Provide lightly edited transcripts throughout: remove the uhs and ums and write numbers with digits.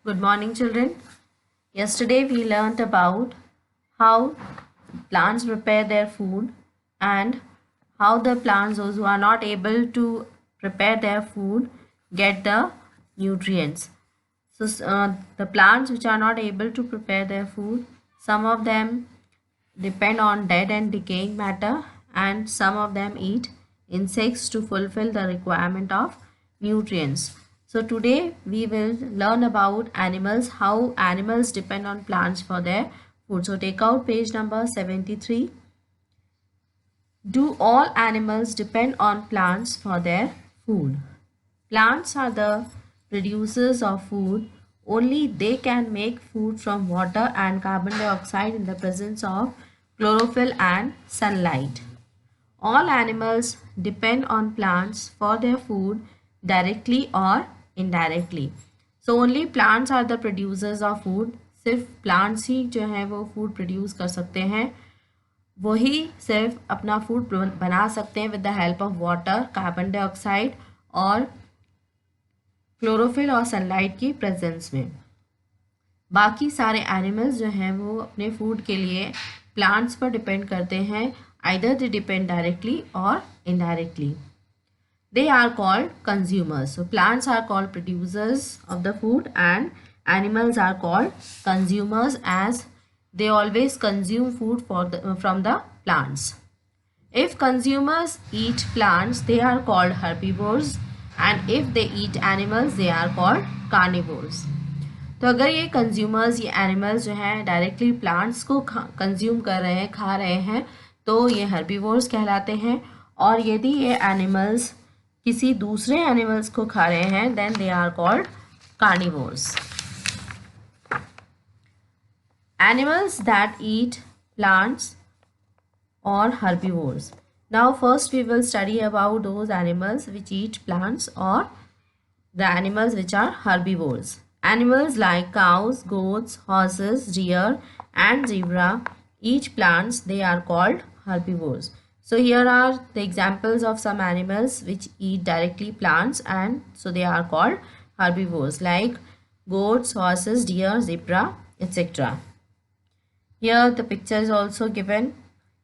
Good morning, children. Yesterday we learnt about how plants prepare their food and how the plants, those who are not able to prepare their food, get the nutrients. So, the plants which are not able to prepare their food, some of them depend on dead and decaying matter, and some of them eat insects to fulfill the requirement of nutrients. So today we will learn about animals, how animals depend on plants for their food. So take out page number 73. Do all animals depend on plants for their food? Plants are the producers of food. Only they can make food from water and carbon dioxide in the presence of chlorophyll and sunlight. All animals depend on plants for their food directly or indirectly. So only plants are the producers of food. सिर्फ plants ही जो है वो food produce कर सकते हैं. वही सिर्फ अपना फूड बना सकते हैं with the help of water, carbon dioxide और क्लोरोफिल और सनलाइट की प्रेजेंस में. बाकी सारे एनिमल्स जो हैं वो अपने फूड के लिए प्लांट्स पर डिपेंड करते हैं. आइदर दे डिपेंड डायरेक्टली और indirectly. They are called consumers. So plants are called producers of the food and animals are called consumers, as they always consume food from the plants. If consumers eat plants, they are called herbivores, and if they eat animals, they are called carnivores. तो अगर ये consumers, ये animals जो हैं directly plants को consume कर रहे हैं, खा रहे हैं, तो ये हर्बीवोर्स कहलाते हैं. और यदि ये एनिमल्स किसी दूसरे एनिमल्स को खा रहे हैं, then they are called carnivores. Animals that eat plants or herbivores. Now first we will study about those animals which eat plants or the animals which are herbivores. Animals like cows, goats, horses, deer and zebra eat plants. They are called herbivores. So here are the examples of some animals which eat directly plants, and so they are called herbivores, like goats, horses, deer, zebra, etc. Here the picture is also given.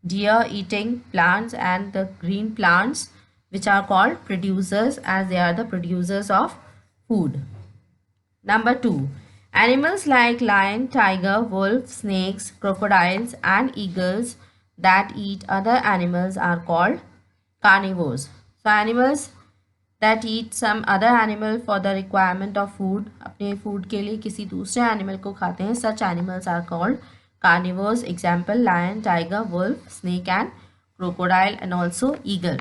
Deer eating plants and the green plants which are called producers, as they are the producers of food. Number 2. Animals like lion, tiger, wolf, snakes, crocodiles and eagles that eat other animals are called carnivores. So animals that eat some other animal for the requirement of food, अपने food के लिए किसी दूसरे animal को खाते हैं, such animals are called carnivores. Example: lion, tiger, wolf, snake and crocodile, and also eagle.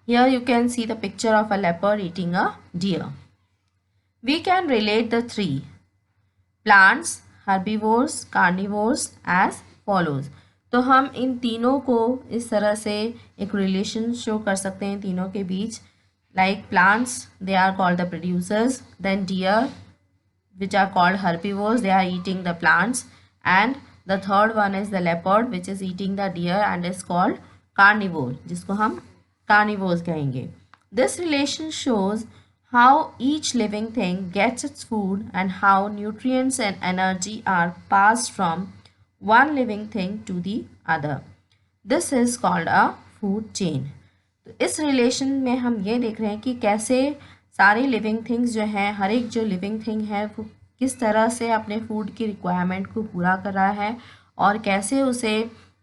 Here you can see the picture of a leopard eating a deer. We can relate the three plants, herbivores, carnivores as follows. तो हम इन तीनों को इस तरह से एक relation show कर सकते हैं तीनों के बीच. Like plants, they are called the producers. Then deer, which are called herbivores, they are eating the plants, and the third one is the leopard which is eating the deer and is called carnivore, जिसको हम carnivores कहेंगे. This relation shows how each living thing gets its food and how nutrients and energy are passed from one living thing to the other. This is called a food chain. तो इस relation में हम ये देख रहे हैं कि कैसे सारे लिविंग थिंग्स जो हैं, हर एक जो लिविंग थिंग है वो किस तरह से अपने फूड की रिक्वायरमेंट को पूरा कर रहा है और कैसे उसे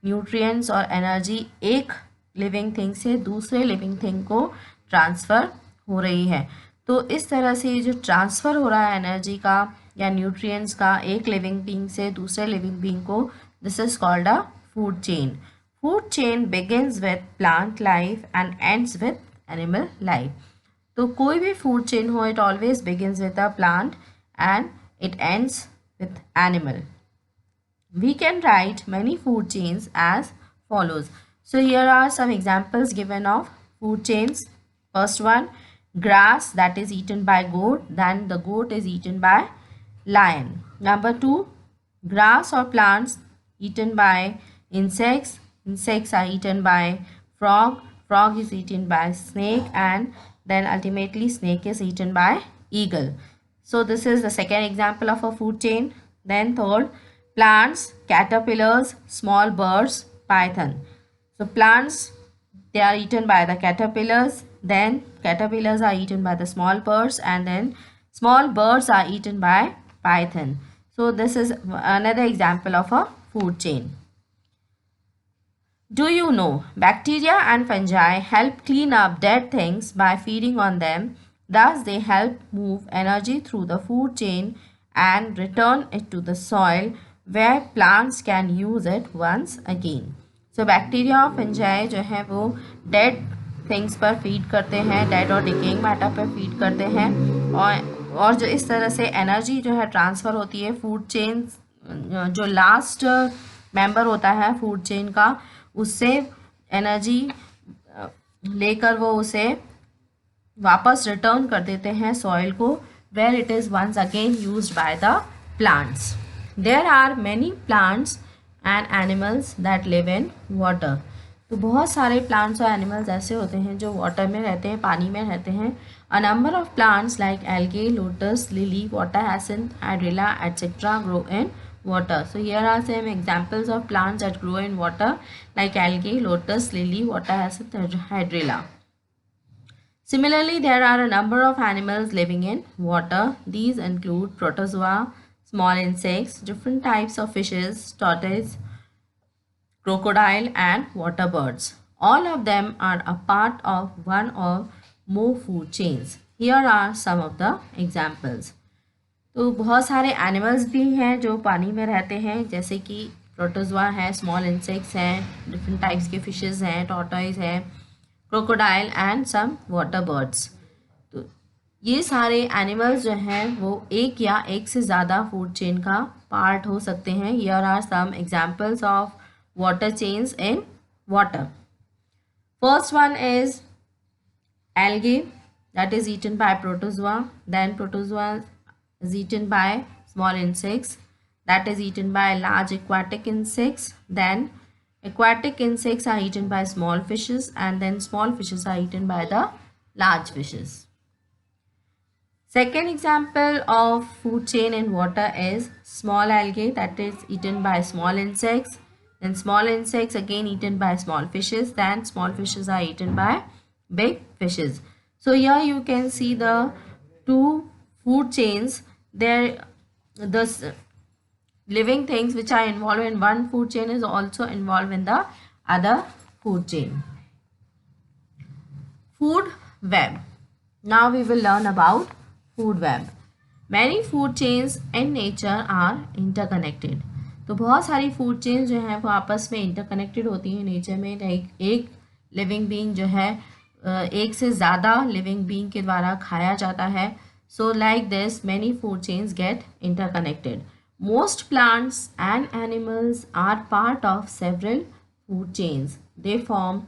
न्यूट्रिएंट्स और एनर्जी एक लिविंग थिंग से दूसरे लिविंग थिंग को ट्रांसफ़र हो रही है. तो इस तरह से जो ट्रांसफ़र हो रहा है एनर्जी का या न्यूट्रिएंट्स का एक लिविंग बीइंग से दूसरे लिविंग बीइंग को, this is called a food chain. Food chain begins with plant life and ends with animal life. तो कोई भी फूड चेन हो, it always begins with a plant and it ends with animal. We can write many food chains as follows. So here are some examples given of food chains. First one, grass that is eaten by goat, then the goat is eaten by lion. Number 2, grass or plants eaten by insects. Insects are eaten by frog. Frog is eaten by snake, and then ultimately snake is eaten by eagle. So this is the second example of a food chain. Then third, plants, caterpillars, small birds, python. So plants, they are eaten by the caterpillars, then caterpillars are eaten by the small birds, and then small birds are eaten by python. So this is another example of a food chain. Do you know bacteria and fungi help clean up dead things by feeding on them? Thus, they help move energy through the food chain and return it to the soil where plants can use it once again. So, bacteria और fungi जो है वो dead things पर feed करते हैं, dead और decaying matter पर feed करते हैं और जो इस तरह से energy जो है transfer होती है food chain जो last member होता है food chain का उससे एनर्जी लेकर वो उसे वापस रिटर्न कर देते हैं सॉइल को where it is once again used by the plants. There are many plants and animals that live in water. तो बहुत सारे प्लांट्स और एनिमल्स ऐसे होते हैं जो वाटर में रहते हैं, पानी में रहते हैं. A number of plants like algae, lotus, lily, water hyacinth, hydrilla etcetera grow in water. So here are some examples of plants that grow in water like algae, lotus, lily, water hyacinth, hydrilla. Similarly, there are a number of animals living in water. These include protozoa, small insects, different types of fishes, tortoise, crocodile, and water birds. All of them are a part of one or more food chains. Here are some of the examples. तो बहुत सारे animals भी हैं जो पानी में रहते हैं जैसे कि प्रोटोजोआ है, स्मॉल इंसेक्ट्स हैं, डिफरेंट टाइप्स के फिशेस हैं, टॉर्टोइज है, crocodile and some water birds. तो ये सारे एनिमल्स जो हैं वो एक या एक से ज़्यादा फूड चेन का पार्ट हो सकते हैं. Here are some examples of water chains in water. First one is algae that is eaten by protozoa. Then protozoa is eaten by small insects that is eaten by large aquatic insects. Then aquatic insects are eaten by small fishes and then small fishes are eaten by the large fishes. Second example of food chain in water is small algae that is eaten by small insects. Then small insects again eaten by small fishes. Then small fishes are eaten by big fishes. So here you can see the two food chains. There the living things which are involved in one food chain is also involved in the other food chain. Food web. Now we will learn about food web. Many food chains in nature are interconnected. तो बहुत सारी food chains जो हैं वो आपस में interconnected होती हैं नेचर में. लाइक एक लिविंग बीइंग जो है एक से ज़्यादा लिविंग बीइंग के द्वारा खाया जाता है. So like this, many food chains get interconnected. Most plants and animals are part of several food chains. They form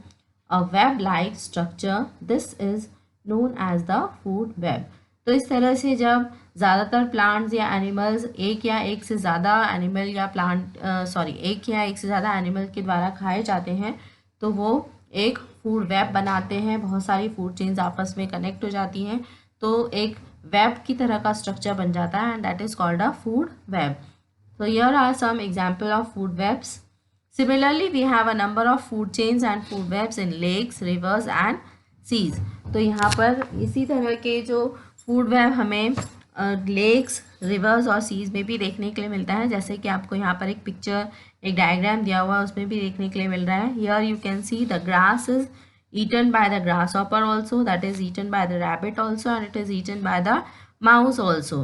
a web-like structure. This is known as the food web. तो इस तरह से जब ज़्यादातर प्लांट्स या animals एक या एक से ज़्यादा एनिमल या एक या एक से ज़्यादा एनिमल के द्वारा खाए जाते हैं तो वो एक फूड वेब बनाते हैं. बहुत सारी फूड चेन्स आपस में कनेक्ट हो जाती हैं तो एक वेब की तरह का स्ट्रक्चर बन जाता है and that is called a food web. So here are some example of food webs. Similarly, we have a number of food chains and food webs in lakes, rivers and seas. तो यहाँ पर इसी तरह के जो food web हमें lakes, reverse और seize में भी देखने के लिए मिलता है. जैसे कि आपको यहाँ पर एक पिक्चर, एक डायग्राम दिया हुआ है उसमें भी देखने के लिए मिल रहा है. Here you can see the grass is eaten by the grasshopper also, that is eaten by the rabbit also, and it is eaten by the mouse also.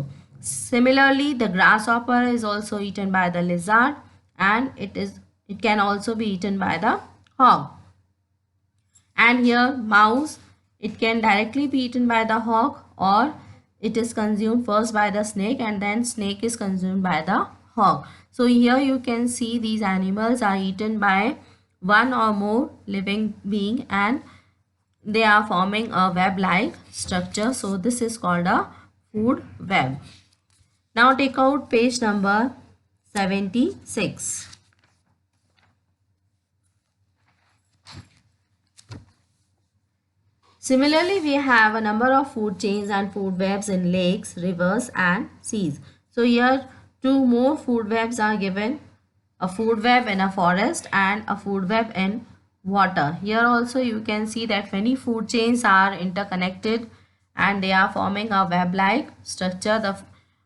Similarly, the grasshopper is also eaten by the lizard and it can also be eaten by the hog. And here mouse, it can directly be eaten by the hog or it is consumed first by the snake and then snake is consumed by the hog. So here you can see these animals are eaten by one or more living being and they are forming a web-like structure. So this is called a food web. Now take out page number 76. Similarly, we have a number of food chains and food webs in lakes, rivers and seas. So here two more food webs are given, a food web in a forest and a food web in water. Here also you can see that many food chains are interconnected and they are forming a web-like structure. The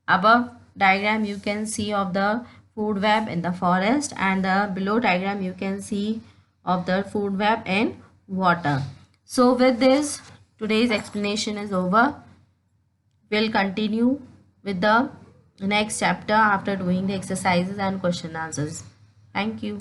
above diagram you can see of the food web in the forest, and the below diagram you can see of the food web in water. So with this, today's explanation is over. We'll continue with the next chapter after doing the exercises and question answers. Thank you.